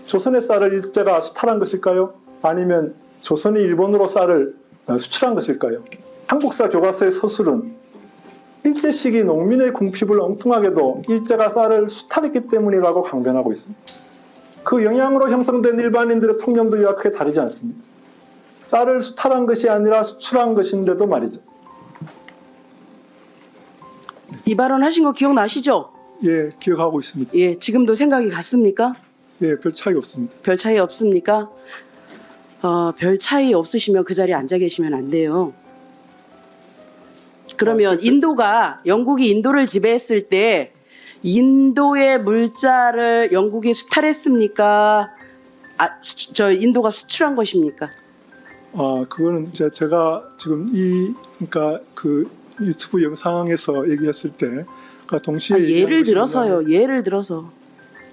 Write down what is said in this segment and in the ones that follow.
조선의 쌀을 일제가 수탈한 것일까요? 아니면 조선이 일본으로 쌀을 수출한 것일까요? 한국사 교과서의 서술은 일제 시기 농민의 궁핍을 엉뚱하게도 일제가 쌀을 수탈했기 때문이라고 강변하고 있습니다. 그 영향으로 형성된 일반인들의 통념도 이와 크게 다르지 않습니다. 쌀을 수탈한 것이 아니라 수출한 것인데도 말이죠. 이 발언 하신 거 기억나시죠? 예, 기억하고 있습니다. 예, 지금도 생각이 같습니까? 예, 별 차이 없습니다. 별 차이 없습니까? 별 차이 없으시면 그 자리에 앉아 계시면 안 돼요. 그러면 인도가, 영국이 인도를 지배했을 때 인도의 물자를 영국이 수탈했습니까? 인도가 수출한 것입니까? 그거는 제가 지금 그러니까 그 유튜브 영상에서 얘기했을 때, 그러니까 동시에 예를 들어서요. 예를 들어서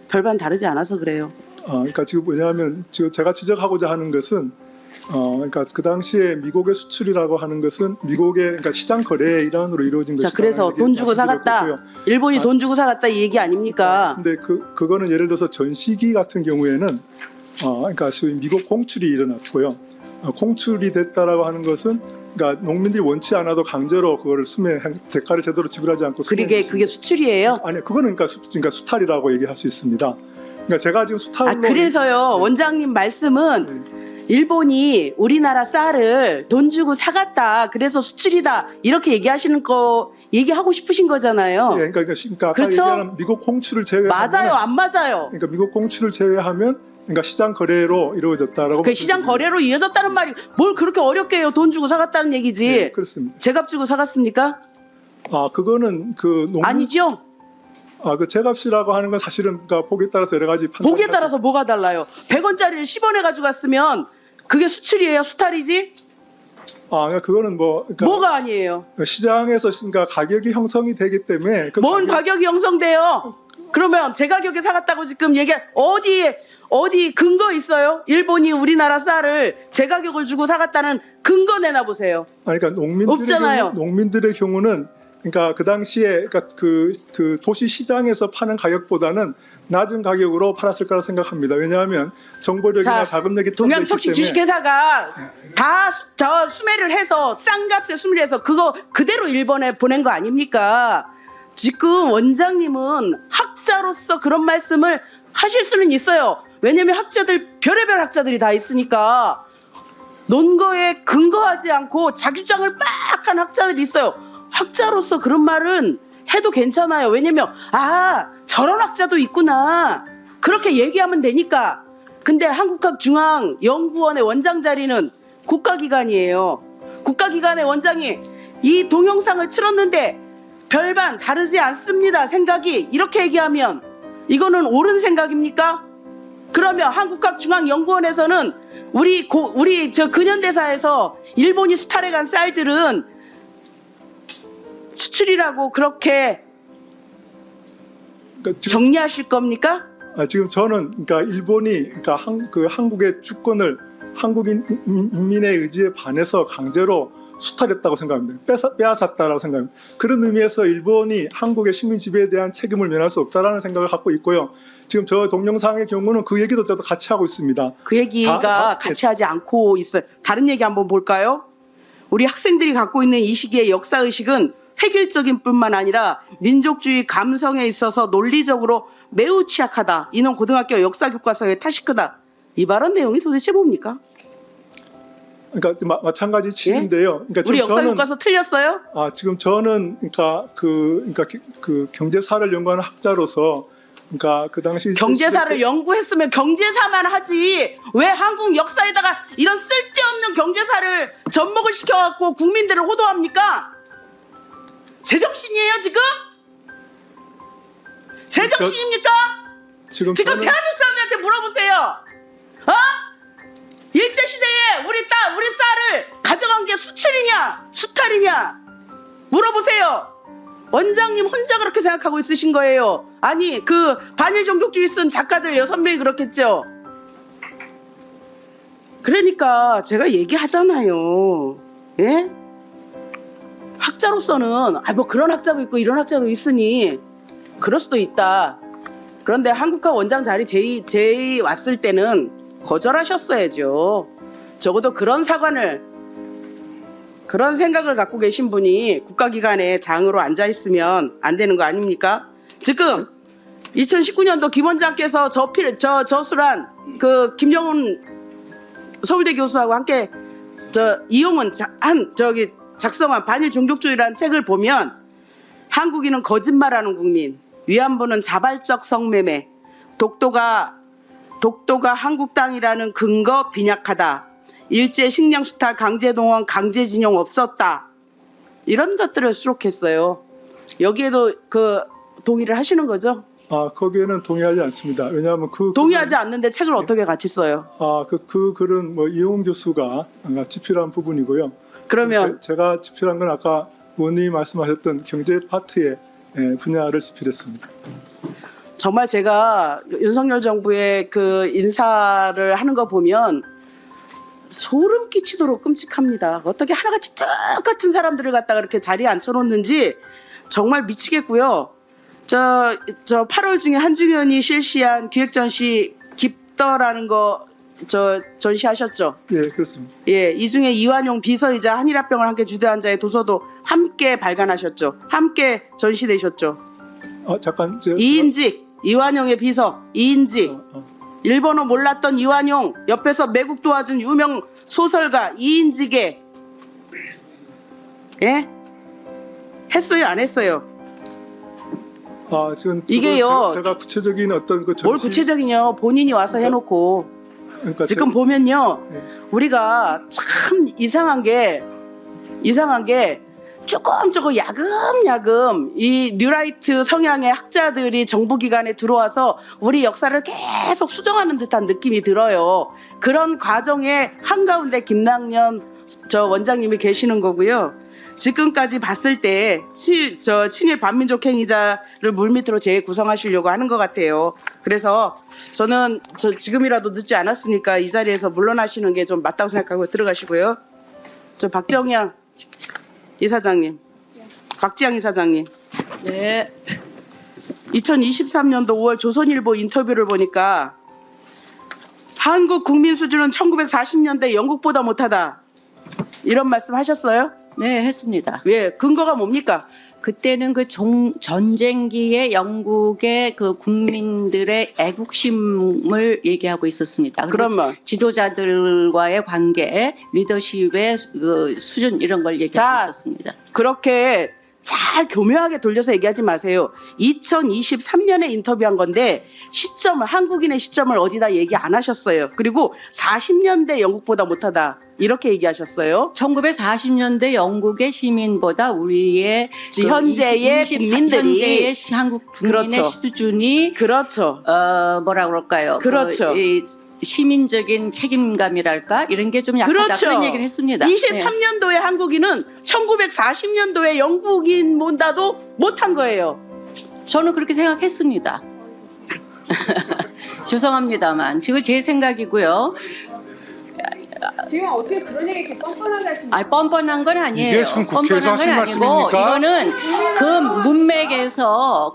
별반 다르지 않아서 그래요. 그러니까 지금 뭐냐면 지금 제가 지적하고자 하는 것은 그러니까 그 당시에 미국의 수출이라고 하는 것은 미국의 그러니까 시장 거래의 일환으로 이루어진 것이다. 자, 그래서 돈 주고 사갔다. 일본이 돈 주고 사갔다 이 얘기 아닙니까? 근데 그거는 예를 들어서 전시기 같은 경우에는 그러니까 소위 미국 공출이 일어났고요. 공출이 됐다라고 하는 것은 그러니까 농민들이 원치 않아도 강제로 그거를 대가를 제대로 지불하지 않고 그게 수출이에요? 아니, 그거는 그러니까 수탈이라고 얘기할 수 있습니다. 그러니까 제가 지금 수탈로 그래서요. 원장님 말씀은 일본이 우리나라 쌀을 돈 주고 사갔다. 그래서 수출이다. 이렇게 얘기하고 싶으신 거잖아요. 그러니까 아까 그렇죠? 얘기하는 미국 공출을 제외하면 맞아요, 안 맞아요? 그러니까 미국 공출을 제외하면 그러니까 시장 거래로 이루어졌다라고. 그 시장 거래로 이어졌다는 말이 뭘 그렇게 어렵게 해요? 돈 주고 사갔다는 얘기지. 네, 그렇습니다. 제값 주고 사갔습니까? 그거는 아니죠. 그 제값이라고 하는 건 사실은 그러니까 보기에 따라서 여러 가지 판단. 보기에 따라서 뭐가 달라요? 100원짜리를 10원에 가지고 갔으면 그게 수출이에요? 수탈이지? 그러니까 그거는 그러니까 뭐가 아니에요? 시장에서 그러니까 가격이 형성이 되기 때문에 뭔 가격이 형성돼요? 그러면 제 가격에 사갔다고 지금 어디 근거 있어요? 일본이 우리나라 쌀을 제 가격을 주고 사갔다는 근거 내놔 보세요. 그러니까 농민들의 경우는 그러니까 그 당시에 그러니까 그 도시 시장에서 파는 가격보다는 낮은 가격으로 팔았을 거라 생각합니다. 왜냐하면 정보력이나 자금력이 동양척식 주식회사가 다 수매를 해서 싼 값에 수매를 해서 그거 그대로 일본에 보낸 거 아닙니까? 지금 원장님은 학자로서 그런 말씀을 하실 수는 있어요. 왜냐하면 별의별 학자들이 다 있으니까 논거에 근거하지 않고 자기 주장을 막 한 학자들이 있어요. 학자로서 그런 말은 해도 괜찮아요. 왜냐면 저런 학자도 있구나. 그렇게 얘기하면 되니까. 근데 한국학중앙연구원의 원장 자리는 국가기관이에요. 국가기관의 원장이 이 동영상을 틀었는데 별반 다르지 않습니다. 생각이 이렇게 얘기하면 이거는 옳은 생각입니까? 그러면 한국학중앙연구원에서는 우리 근현대사에서 일본이 수탈해간 쌀들은 수출이라고 그렇게 정리하실 겁니까? 지금 저는 그러니까 일본이 그러니까 한국의 주권을 한국인 인민의 의지에 반해서 강제로 수탈했다고 생각합니다. 빼앗았다라고 생각합니다. 그런 의미에서 일본이 한국의 식민 지배에 대한 책임을 면할 수 없다라는 생각을 갖고 있고요. 지금 저 동영상의 경우는 그 얘기도 저도 같이 하고 있습니다. 그 얘기가 같이 하지 않고 있어요. 다른 얘기 한번 볼까요? 우리 학생들이 갖고 있는 이 시기의 역사의식은 획일적인 뿐만 아니라 민족주의 감성에 있어서 논리적으로 매우 취약하다. 이는 고등학교 역사교과서의 탓이 크다. 이 발언 내용이 도대체 뭡니까? 그러니까 마찬가지 취지인데요. 그러니까 우리 역사교과서 틀렸어요? 지금 저는 그러니까 그 경제사를 연구하는 학자로서 그러니까 그 당시 경제사를 연구했으면 경제사만 하지 왜 한국 역사에다가 이런 쓸데없는 경제사를 접목을 시켜갖고 국민들을 호도합니까? 제정신이에요 지금? 제정신입니까? 지금 대한민국 사람들한테 물어보세요. 일제시대에 우리 쌀을 가져간 게 수출이냐 수탈이냐 물어보세요. 원장님 혼자 그렇게 생각하고 있으신 거예요. 아니 그 반일 종족주의 쓴 작가들 6명이 그렇겠죠. 그러니까 제가 얘기하잖아요. 예? 학자로서는 뭐 그런 학자도 있고 이런 학자도 있으니 그럴 수도 있다. 그런데 한국화 원장 자리 제의 왔을 때는 거절하셨어야죠. 적어도 그런 사관을, 그런 생각을 갖고 계신 분이 국가기관에 장으로 앉아 있으면 안 되는 거 아닙니까? 지금 2019년도 김 원장께서 저술한 그 김영훈 서울대 교수하고 함께 이용은 작성한 반일 종족주의라는 책을 보면 한국인은 거짓말하는 국민, 위안부는 자발적 성매매, 독도가 한국 땅이라는 근거 빈약하다, 일제 식량 수탈, 강제동원, 강제징용 없었다, 이런 것들을 수록했어요. 여기에도 그 동의를 하시는 거죠? 거기에는 동의하지 않습니다. 왜냐하면 동의하지 않는데 책을 어떻게 같이 써요? 그 글은 뭐 이용 교수가 집필한 부분이고요. 그러면 제가 집필한 건 아까 의원님이 말씀하셨던 경제 파트의 분야를 집필했습니다. 정말 제가 윤석열 정부의 그 인사를 하는 거 보면 소름 끼치도록 끔찍합니다. 어떻게 하나같이 똑같은 사람들을 갖다가 이렇게 자리에 앉혀놓는지 정말 미치겠고요. 저 8월 중에 한중현이 실시한 기획전시 깁더라는 거 전시하셨죠? 예, 그렇습니다. 예, 이 중에 이완용 비서이자 한일합병을 함께 주도한 자의 도서도 함께 발간하셨죠. 함께 전시되셨죠. 잠깐 이인직, 이완용의 비서 이인직. 일본어 몰랐던 이완용, 옆에서 매국 도와준 유명 소설가 이인직의, 예? 했어요, 안 했어요? 지금 이게요. 제가 구체적인 어떤 그 전시, 뭘 구체적이냐, 본인이 와서 해놓고. 그러니까 지금 보면요, 우리가 참 이상한 게 조금 야금야금 이 뉴라이트 성향의 학자들이 정부기관에 들어와서 우리 역사를 계속 수정하는 듯한 느낌이 들어요. 그런 과정의 한가운데 김낙년 원장님이 계시는 거고요. 지금까지 봤을 때 친일 반민족 행위자를 물밑으로 재구성하시려고 하는 것 같아요. 그래서 저는 지금이라도 늦지 않았으니까 이 자리에서 물러나시는 게 좀 맞다고 생각하고 들어가시고요. 박정양 이사장님, 박지양 이사장님. 네. 2023년도 5월 조선일보 인터뷰를 보니까 한국 국민 수준은 1940년대 영국보다 못하다, 이런 말씀 하셨어요? 네, 했습니다. 예, 근거가 뭡니까? 그때는 그 전쟁기의 영국의 그 국민들의 애국심을 얘기하고 있었습니다. 그리고 그러면 지도자들과의 관계, 리더십의 그 수준 이런 걸 얘기하고 있었습니다. 그렇게 잘 교묘하게 돌려서 얘기하지 마세요. 2023년에 인터뷰한 건데 한국인의 시점을 어디다 얘기 안 하셨어요. 그리고 40년대 영국보다 못하다, 이렇게 얘기하셨어요. 1940년대 영국의 시민보다 우리의 현재의 국민들이, 현재의 한국 국민의 그렇죠. 수준이 그렇죠. 뭐라 그럴까요? 그렇죠. 이 시민적인 책임감이랄까 이런 게 좀 약하다, 그렇죠. 그런 얘기를 했습니다. 23년도의 한국인은 1940년도의 영국인보다도 못한 거예요. 저는 그렇게 생각했습니다. 죄송합니다만 지금 제 생각이고요. 지금 어떻게 그런 얘기 이렇게 뻔뻔하게 하십니까? 뻔뻔한 건 아니에요. 이게 지금 국회에서 하신 말씀입니까? 이거는 그 문맥에서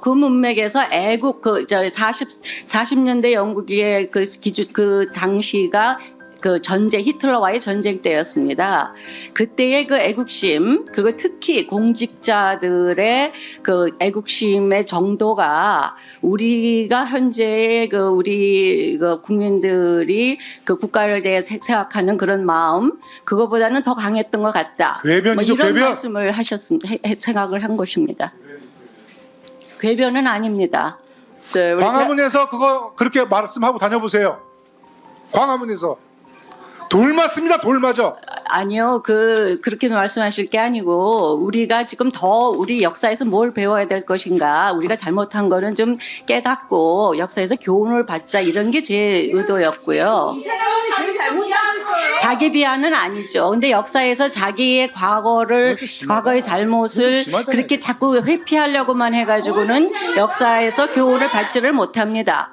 애국 40년대 영국의 그 기준, 그 당시가 그 히틀러와의 전쟁 때였습니다. 그때의 그 애국심, 그리고 특히 공직자들의 그 애국심의 정도가 우리가 현재의 우리 국민들이 그 국가를 대해 생각하는 그런 마음, 그거보다는 더 강했던 것 같다. 궤변이죠, 이런 궤변. 말씀을 생각을 한 것입니다. 궤변은 아닙니다. 네, 우리 광화문에서 그거 그렇게 말씀하고 다녀보세요. 광화문에서 돌 맞습니다. 돌 맞아. 아니요, 그렇게 말씀하실 게 아니고, 우리가 지금 더 우리 역사에서 뭘 배워야 될 것인가, 우리가 잘못한 거는 좀 깨닫고 역사에서 교훈을 받자, 이런 게 제 의도였고요. 자기 비하는 아니죠. 근데 역사에서 자기의 과거의 잘못을 심하잖아요. 그렇게 자꾸 회피하려고만 해가지고는 역사에서 교훈을 받지를 못합니다.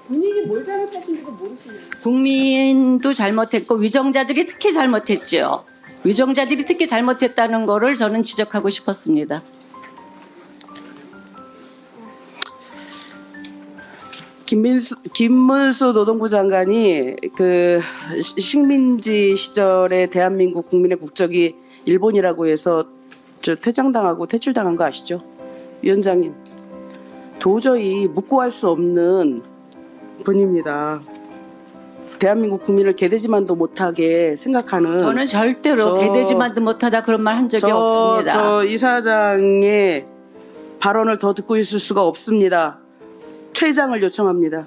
본인이 뭘 잘못하신지도 모르시네요. 국민도 잘못했고 위정자들이 특히 잘못했죠. 위정자들이 특히 잘못했다는 거를 저는 지적하고 싶었습니다. 김문수 노동부 장관이 그 식민지 시절에 대한민국 국민의 국적이 일본이라고 해서 저 퇴장당하고 퇴출당한 거 아시죠? 위원장님, 도저히 묻고 할 수 없는 분입니다. 대한민국 국민을 개돼지만도 못하게 생각하는 저는 절대로 개돼지만도 못하다 그런 말 한 적이 없습니다. 저 이사장의 발언을 더 듣고 있을 수가 없습니다. 퇴장을 요청합니다.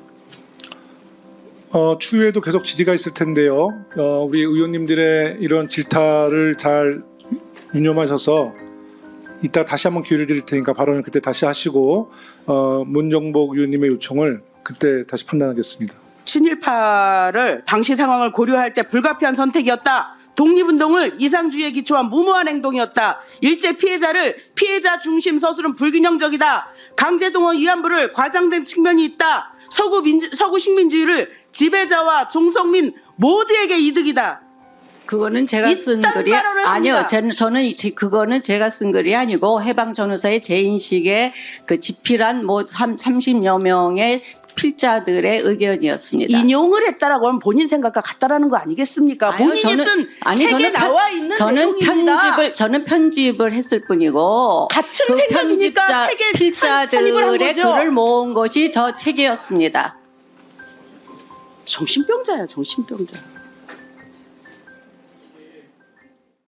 추후에도 계속 질의가 있을 텐데요. 우리 의원님들의 이런 질타를 잘 유념하셔서 이따 다시 한번 기회를 드릴 테니까 발언을 그때 다시 하시고 문정복 의원님의 요청을 그때 다시 판단하겠습니다. 친일파를 당시 상황을 고려할 때 불가피한 선택이었다. 독립운동을 이상주의에 기초한 무모한 행동이었다. 일제 피해자를 피해자 중심 서술은 불균형적이다. 강제동원 위안부를 과장된 측면이 있다. 서구 식민주의를 지배자와 종속민 모두에게 이득이다. 그거는 제가 쓴 이딴 글이 발언을 아니요. 합니다. 저는 그거는 제가 쓴 글이 아니고 해방 전후사의 제 인식에 그 집필한 뭐 30여 명의 필자들의 의견이었습니다. 인용을 했다라고 하면 본인 생각과 같다라는 거 아니겠습니까? 아니요, 본인이 쓴 책에 나와 있는 내용입니다. 저는 편집을 했을 뿐이고 같은 그 생각이니까 책에 편입을 한 필자들의 거죠. 글을 모은 것이 저 책이었습니다. 정신병자야, 정신병자.